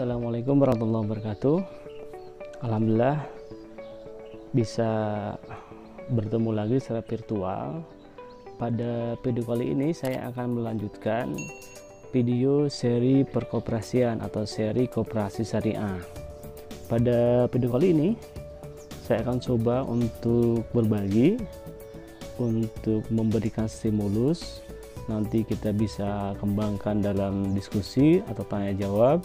Assalamualaikum warahmatullahi wabarakatuh. Alhamdulillah bisa bertemu lagi secara virtual. Pada video kali ini saya akan melanjutkan video seri perkoperasian atau seri koperasi syariah. Pada video kali ini saya akan coba untuk berbagi, untuk memberikan stimulus. Nanti kita bisa kembangkan dalam diskusi atau tanya jawab.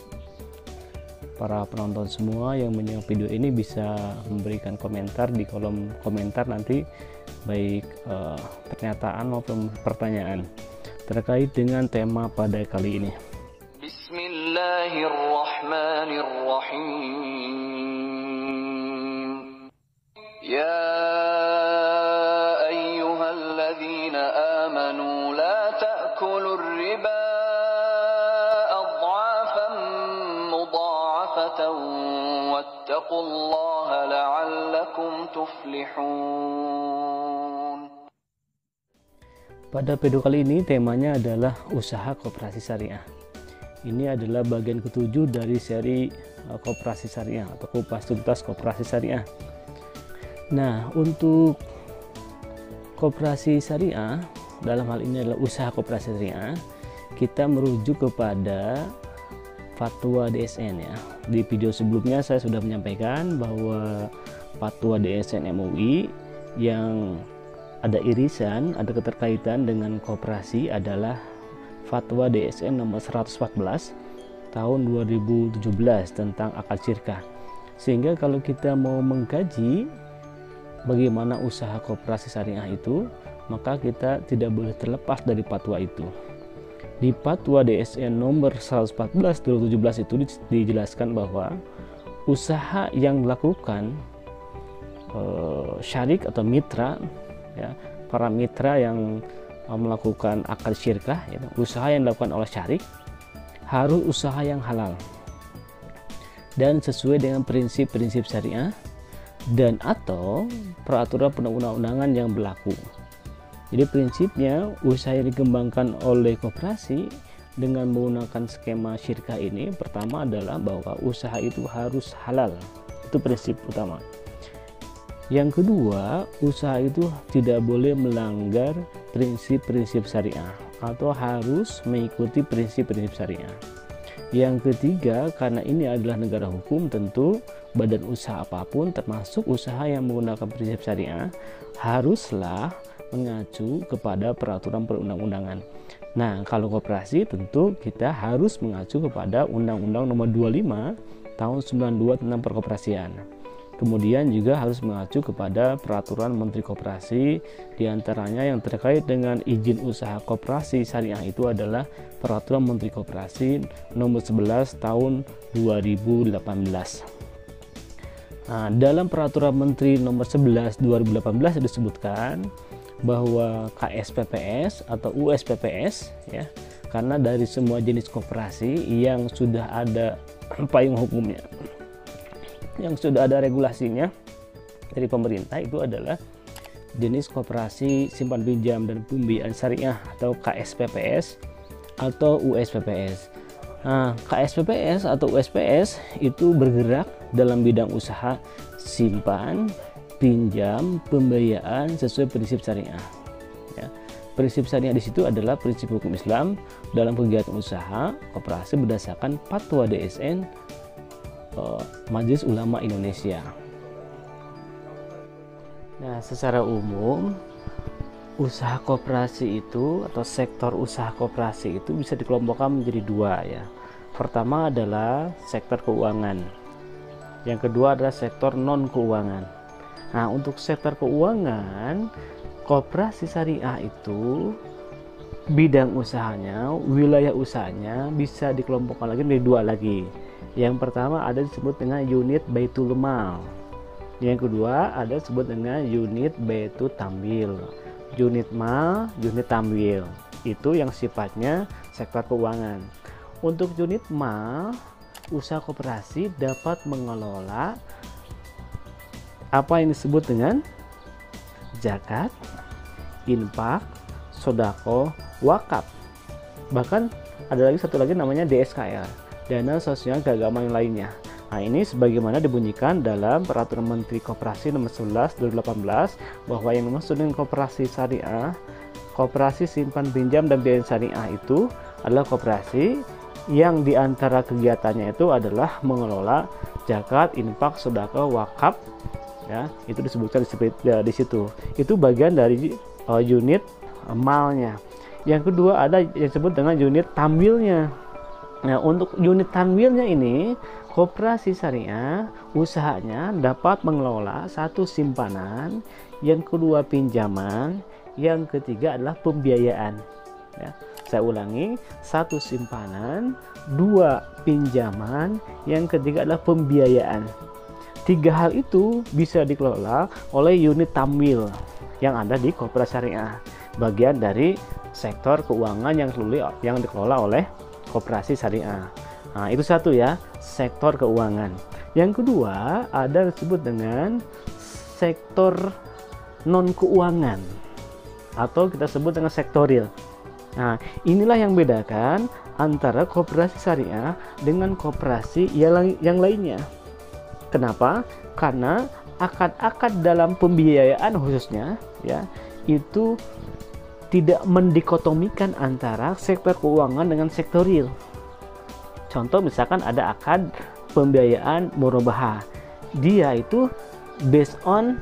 Para penonton semua yang menyimak video ini bisa memberikan komentar di kolom komentar nanti, baik pernyataan maupun pertanyaan terkait dengan tema pada kali ini. Bismillahirrahmanirrahim. Ya ayyuhalladzina amanu la ta'kulur riba adhafan mudha'afatan wattaqullaha la'allakum tuflihun. Pada video kali ini temanya adalah usaha koperasi syariah. Ini adalah bagian ketujuh dari seri koperasi syariah atau kupas tuntas koperasi syariah. Nah, untuk koperasi syariah, dalam hal ini adalah usaha koperasi syariah, kita merujuk kepada fatwa DSN ya. Di video sebelumnya saya sudah menyampaikan bahwa fatwa DSN MUI yang ada irisan, ada keterkaitan dengan koperasi adalah fatwa DSN nomor 114 tahun 2017 tentang akad syirkah. Sehingga kalau kita mau mengkaji bagaimana usaha koperasi syariah itu, maka kita tidak boleh terlepas dari fatwa itu. Di fatwa DSN nomor 114 2017 itu dijelaskan bahwa usaha yang dilakukan syarik atau mitra ya, para mitra yang melakukan akad syirkah ya, usaha yang dilakukan oleh syarik harus usaha yang halal dan sesuai dengan prinsip-prinsip syariah dan atau peraturan perundang-undangan yang berlaku. Jadi prinsipnya usaha yang dikembangkan oleh koperasi dengan menggunakan skema syirkah ini, pertama adalah bahwa usaha itu harus halal. Itu prinsip utama. Yang kedua, usaha itu tidak boleh melanggar prinsip-prinsip syariah atau harus mengikuti prinsip-prinsip syariah. Yang ketiga, karena ini adalah negara hukum, tentu badan usaha apapun termasuk usaha yang menggunakan prinsip syariah haruslah mengacu kepada peraturan perundang-undangan. Nah, kalau koperasi tentu kita harus mengacu kepada Undang-Undang Nomor 25 Tahun 92 tentang perkoperasian. Kemudian juga harus mengacu kepada peraturan Menteri Koperasi, diantaranya yang terkait dengan izin usaha koperasi syariah itu adalah peraturan Menteri Koperasi nomor 11 tahun 2018. Nah, dalam peraturan Menteri nomor 11 2018 disebutkan bahwa KSPPS atau USPPS ya, karena dari semua jenis koperasi yang sudah ada payung hukumnya, yang sudah ada regulasinya dari pemerintah, itu adalah jenis koperasi simpan pinjam dan pembiayaan syariah atau KSPPS atau USPPS. Nah, KSPPS atau USPS itu bergerak dalam bidang usaha simpan, pinjam, pembiayaan sesuai prinsip syariah. Ya. Prinsip syariah di situ adalah prinsip hukum Islam dalam kegiatan usaha koperasi berdasarkan fatwa DSN Majelis Ulama Indonesia. Nah, secara umum usaha koperasi itu atau sektor usaha koperasi itu bisa dikelompokkan menjadi dua ya. Pertama adalah sektor keuangan. Yang kedua adalah sektor non keuangan. Nah, untuk sektor keuangan, koperasi syariah itu bidang usahanya, wilayah usahanya bisa dikelompokkan lagi menjadi dua lagi. Yang pertama ada disebut dengan unit Baitul Mal. Yang kedua ada disebut dengan unit Baitul Tamwil. Unit Mal, unit Tamwil. Itu yang sifatnya sektor keuangan. Untuk unit Mal, usaha koperasi dapat mengelola apa yang disebut dengan zakat, infak, sodako, wakaf. Bahkan ada lagi satu lagi namanya DSKR, dana sosial keagamaan yang lainnya. Nah, ini sebagaimana dibunyikan dalam Peraturan Menteri Koperasi Nomor 11 2018 bahwa yang dimaksud dengan koperasi syariah, koperasi simpan pinjam dan biaya syariah itu adalah koperasi yang diantara kegiatannya itu adalah mengelola zakat, infak, sedekah, wakaf, ya itu disebutkan di situ. Itu bagian dari unit malnya. Yang kedua ada yang disebut dengan unit tamwilnya. Nah, untuk unit tamwilnya ini, koperasi syariah usahanya dapat mengelola satu simpanan, yang kedua pinjaman, yang ketiga adalah pembiayaan. Ya, saya ulangi, satu simpanan, dua pinjaman, yang ketiga adalah pembiayaan. Tiga hal itu bisa dikelola oleh unit tamwil yang ada di koperasi syariah, bagian dari sektor keuangan yang dikelola oleh koperasi syariah. Nah, itu satu ya, sektor keuangan. Yang kedua ada disebut dengan sektor non keuangan atau kita sebut dengan sektor real. Nah, inilah yang bedakan antara koperasi syariah dengan koperasi yang lainnya. Kenapa? Karena akad-akad dalam pembiayaan khususnya ya itu tidak mendikotomikan antara sektor keuangan dengan sektor real. Contoh misalkan ada akad pembiayaan murabahah, dia itu based on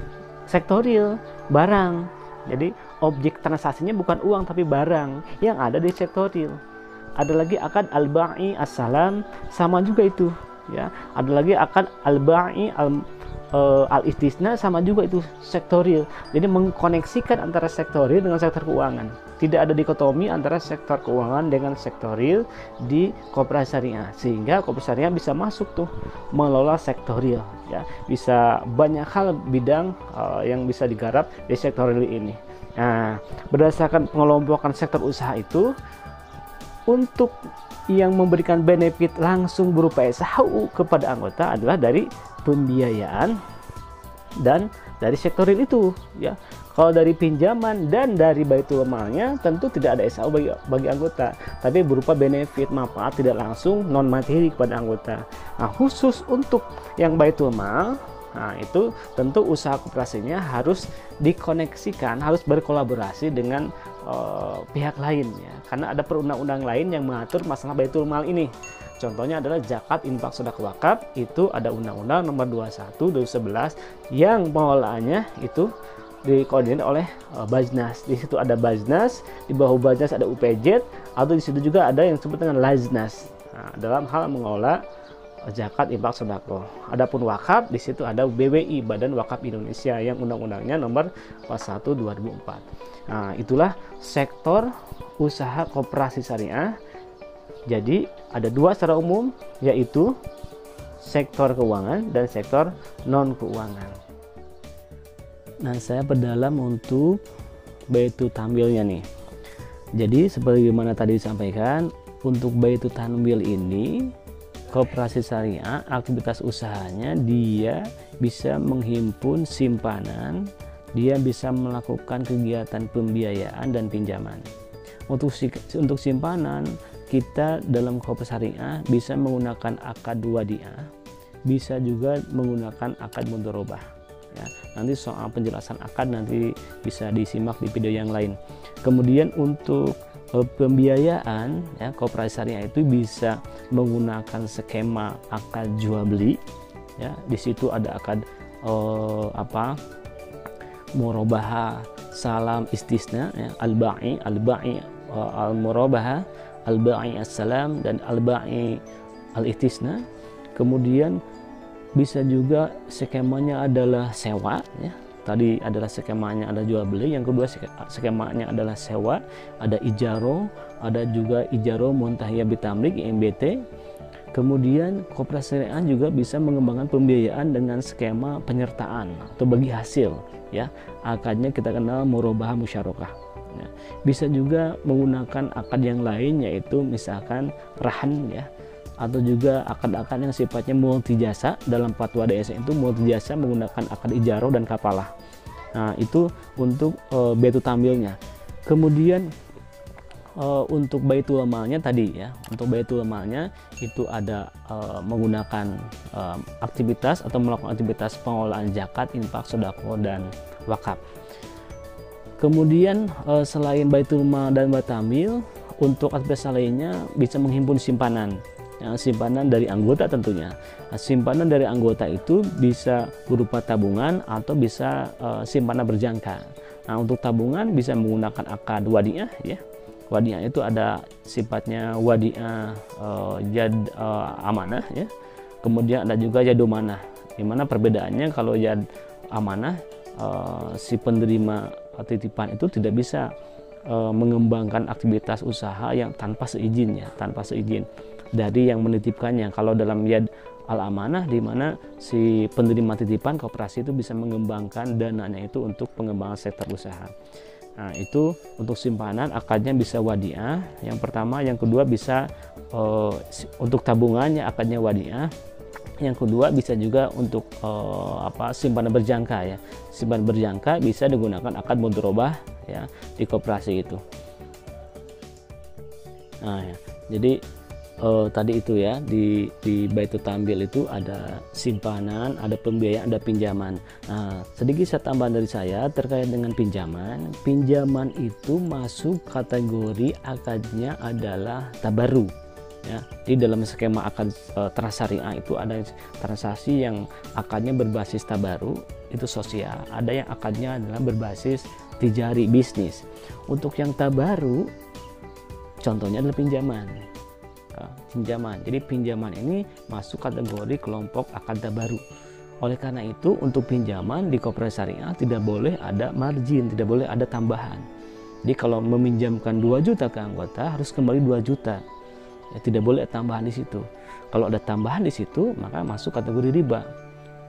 sektor real, barang. Jadi objek transaksinya bukan uang tapi barang yang ada di sektor real. Ada lagi akad al-ba'i as-salam, sama juga itu ya. Ada lagi akad al-ba'i al-istisna, sama juga itu sektor real. Jadi mengkoneksikan antara sektor real dengan sektor keuangan. Tidak ada dikotomi antara sektor keuangan dengan sektor real di koperasi syariah, sehingga koperasi syariah bisa masuk tuh mengelola sektor real ya. Bisa banyak hal bidang yang bisa digarap di sektor real ini. Nah, berdasarkan pengelompokan sektor usaha itu, untuk yang memberikan benefit langsung berupa SHU kepada anggota adalah dari pembiayaan dan dari sektor real itu ya. Kalau dari pinjaman dan dari baitul malnya tentu tidak ada SHU bagi anggota, tapi berupa benefit manfaat tidak langsung non materi kepada anggota. Nah, khusus untuk yang baitul mal, nah itu tentu usaha koperasinya harus dikoneksikan, harus berkolaborasi dengan pihak lain ya, karena ada perundang-undang lain yang mengatur masalah baitul mal ini. Contohnya adalah zakat, infak, sedekah, wakaf, itu ada Undang-Undang Nomor 21 2011 yang pengelolaannya itu dikoordinir oleh Bajnas. Di situ ada Bajnas, di bawah Bajnas ada UPJ, atau di situ juga ada yang disebut dengan Lajnas. Nah, dalam hal mengelola zakat, infak, sedekah. Adapun wakaf, di situ ada BWI, Badan Wakaf Indonesia, yang undang-undangnya nomor 41 2004. Nah, itulah sektor usaha koperasi syariah. Jadi ada dua secara umum, yaitu sektor keuangan dan sektor non keuangan. Nah, saya perdalam untuk baitul tamwilnya nih. Jadi sebagaimana tadi disampaikan, untuk baitul tamwil ini koperasi syariah aktivitas usahanya dia bisa menghimpun simpanan, dia bisa melakukan kegiatan pembiayaan dan pinjaman. Untuk simpanan, kita dalam koperasi syariah bisa menggunakan akad 2 bisa juga menggunakan akad mudharabah. Ya, nanti soal penjelasan akad nanti bisa disimak di video yang lain. Kemudian untuk pembiayaan ya, koperasi syariah itu bisa menggunakan skema akad jual beli ya. Di situ ada akad murabahah, salam, istisna ya, al-ba'i al-murabahah, al-ba'i as-salam, dan al-ba'i al-istisna. Kemudian bisa juga skemanya adalah sewa ya. Tadi adalah skemanya ada jual beli, yang kedua skemanya adalah sewa, ada ijaro, ada juga ijaro muntahiyah bitamlik IMBT. Kemudian koperasi syariah juga bisa mengembangkan pembiayaan dengan skema penyertaan atau bagi hasil ya. Akadnya kita kenal murabahah musyarakah. Ya. Bisa juga menggunakan akad yang lain, yaitu misalkan rahan ya, atau juga akad-akad yang sifatnya multi jasa. Dalam fatwa DSN itu multi jasa menggunakan akad ijarah dan kapalah. Nah, itu untuk baitul tamwilnya. Kemudian untuk baitul malnya tadi ya, untuk baitul malnya itu ada menggunakan aktivitas atau melakukan aktivitas pengolahan zakat, infak, sedekah dan wakaf. Kemudian selain baitul mal dan batamil, untuk aktivitas lainnya bisa menghimpun simpanan. Ya, simpanan dari anggota tentunya. Nah, simpanan dari anggota itu bisa berupa tabungan atau bisa simpanan berjangka. Nah, untuk tabungan bisa menggunakan akad wadiah ya. Wadiah itu ada sifatnya wadiah amanah ya. Kemudian ada juga yadomanah. Di mana perbedaannya kalau yad amanah si penerima titipan itu tidak bisa mengembangkan aktivitas usaha yang tanpa seizin ya, tanpa seizin dari yang menitipkannya. Kalau dalam yad al-amanah di mana si penerima titipan koperasi itu bisa mengembangkan dananya itu untuk pengembangan sektor usaha. Nah, itu untuk simpanan akadnya bisa wadiah yang pertama, yang kedua bisa untuk tabungannya akadnya wadiah, yang kedua bisa juga untuk simpanan berjangka ya. Simpanan berjangka bisa digunakan akad mudharabah ya di koperasi itu. Nah ya, jadi tadi itu ya di baitul tambil itu ada simpanan, ada pembiayaan, ada pinjaman. Nah, sedikit saya tambahan dari saya terkait dengan pinjaman. Pinjaman itu masuk kategori akadnya adalah tabarru. Ya, di dalam skema akad syariah itu ada transaksi yang akadnya berbasis tabarru, itu sosial. Ada yang akadnya adalah berbasis tijari, bisnis. Untuk yang tabarru, contohnya adalah pinjaman. Pinjaman. Jadi pinjaman ini masuk kategori kelompok akad tabarru. Oleh karena itu untuk pinjaman di koperasi syariah tidak boleh ada margin, tidak boleh ada tambahan. Jadi kalau meminjamkan 2 juta ke anggota harus kembali 2 juta. Ya, tidak boleh tambahan di situ. Kalau ada tambahan di situ maka masuk kategori riba.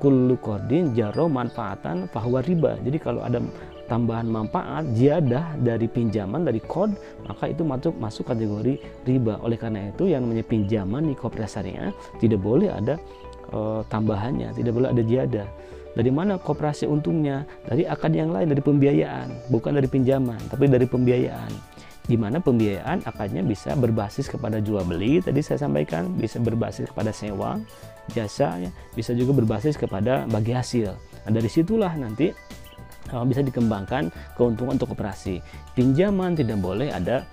Kullu qardin jarra manfaatan fahuwa riba. Jadi kalau ada tambahan manfaat ziyadah dari pinjaman dari qard, maka itu masuk kategori riba. Oleh karena itu yang namanya pinjaman di koperasi syariah tidak boleh ada tambahannya, tidak boleh ada ziyadah. Dari mana koperasi untungnya? Dari akad yang lain, dari pembiayaan, bukan dari pinjaman, tapi dari pembiayaan. Di mana pembiayaan akadnya bisa berbasis kepada jual beli, tadi saya sampaikan, bisa berbasis kepada sewa, jasa, ya, bisa juga berbasis kepada bagi hasil. Nah, dari situlah nanti bisa dikembangkan keuntungan untuk koperasi. Pinjaman tidak boleh ada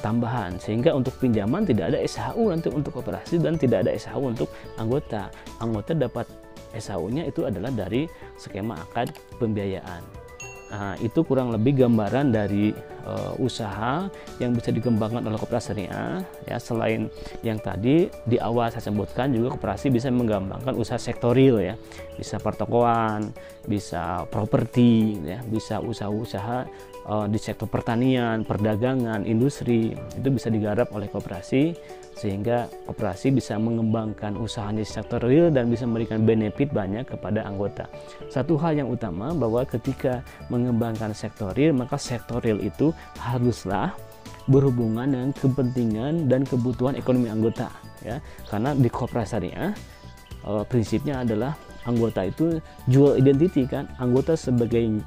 tambahan, sehingga untuk pinjaman tidak ada SHU nanti untuk koperasi dan tidak ada SHU untuk anggota. Anggota dapat SHU-nya itu adalah dari skema akad pembiayaan. Nah, itu kurang lebih gambaran dari usaha yang bisa dikembangkan oleh koperasi syariah. Ya, selain yang tadi di awal saya sebutkan, juga koperasi bisa mengembangkan usaha sektoril ya, bisa pertokoan, bisa properti, ya, bisa usaha-usaha di sektor pertanian, perdagangan, industri, itu bisa digarap oleh koperasi sehingga koperasi bisa mengembangkan usahanya di sektor real dan bisa memberikan benefit banyak kepada anggota. Satu hal yang utama bahwa ketika mengembangkan sektor real, maka sektor real itu haruslah berhubungan dengan kepentingan dan kebutuhan ekonomi anggota ya. Karena di koperasi syariah prinsipnya adalah anggota itu jual identity kan, anggota sebagai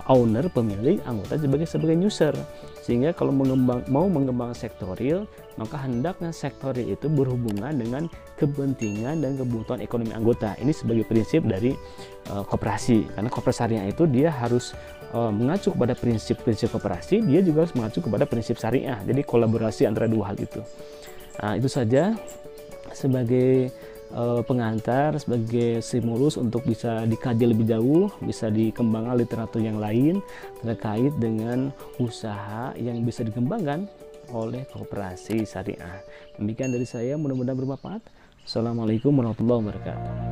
owner, pemilik, anggota sebagai user. Sehingga kalau mau mengembang sektor real, maka hendaknya sektor real itu berhubungan dengan kepentingan dan kebutuhan ekonomi anggota. Ini sebagai prinsip dari koperasi. Karena koperasi syariah itu dia harus mengacu kepada prinsip-prinsip koperasi, dia juga harus mengacu kepada prinsip syariah. Jadi kolaborasi antara dua hal itu. Nah, itu saja sebagai pengantar, sebagai stimulus untuk bisa dikaji lebih jauh, bisa dikembangkan literatur yang lain terkait dengan usaha yang bisa dikembangkan oleh koperasi syariah. Demikian dari saya, mudah-mudahan bermanfaat. Assalamualaikum warahmatullahi wabarakatuh.